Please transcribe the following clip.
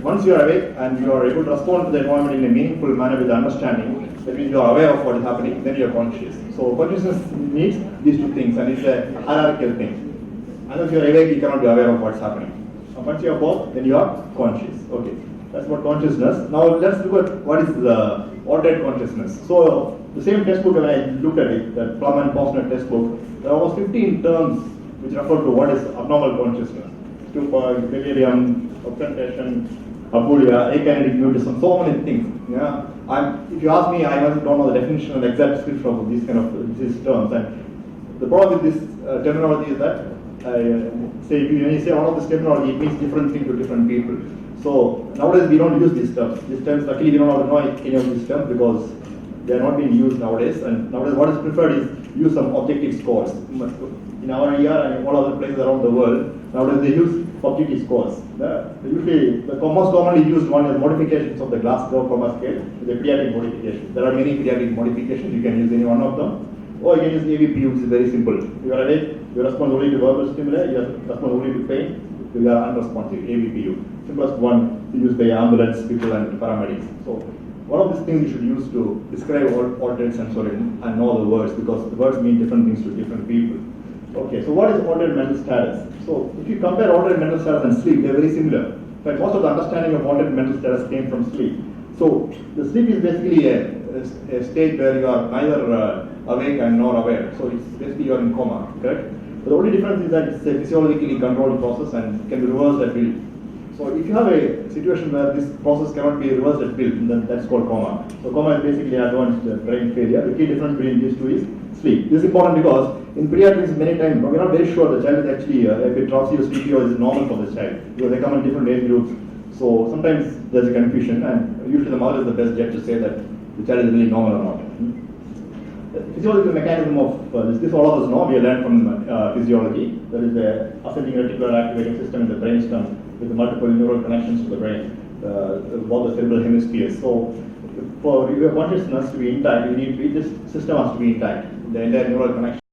once you are awake and you are able to respond to the environment in a meaningful manner with understanding, that means you are aware of what is happening, then you are conscious. So consciousness needs these two things, and it's a hierarchical thing. Unless you are awake, you cannot be aware of what's happening. And once you are both, then you are conscious. Okay, that's what consciousness. Now let's look at what is the altered consciousness. So the same textbook, when I looked at it, that Plum and Posner textbook, there are almost 15 terms which refer to what is abnormal consciousness. Stupor, delirium, obsession, abulia, akinetic mutism, so many things. Yeah, if you ask me, I don't know the definition and exact description of these kind of these terms. And the problem with this terminology is that when you say one of this terminology, it means different things to different people. So nowadays we don't use these terms. These terms, luckily we don't have to know any of these terms because they are not being used nowadays. And nowadays what is preferred is use some objective scores. In our ER and in all other places around the world, nowadays they use objective scores. Usually the most commonly used one is modifications of the Glasgow Coma scale, the pediatric modifications. There are many pediatric modifications. You can use any one of them. Or you can use ABPU, which is very simple. You are awake, you respond only to verbal stimuli, you respond only to pain, you are unresponsive, ABPU. Simplest one used by ambulance people and paramedics. So one of these things you should use to describe altered sensory and know the words, because the words mean different things to different people. Okay, so what is altered mental status? So if you compare altered mental status and sleep, they are very similar. In fact, most of the understanding of altered mental status came from sleep. So the sleep is basically a state where you are neither awake and nor aware. So it's basically you are in coma, correct? But the only difference is that it's a physiologically controlled process and can be reversed at will. So if you have a situation where this process cannot be reversed at will, then that's called coma. So coma is basically advanced brain failure. The key difference between these two is sleep. This is important because in pediatrics many times we're not very sure the child is actually a bit drowsy or sleepy or is normal for this child, because they come in different age groups. So sometimes there's a confusion, and usually the mother is the best judge to say that the child is really normal or not. The physiological mechanism of this all of us know, we learned from physiology. There is a ascending reticular activating system in the brainstem with multiple neural connections to the brain, both the cerebral hemispheres. So for your consciousness to be intact, this system has to be intact. The entire neural connection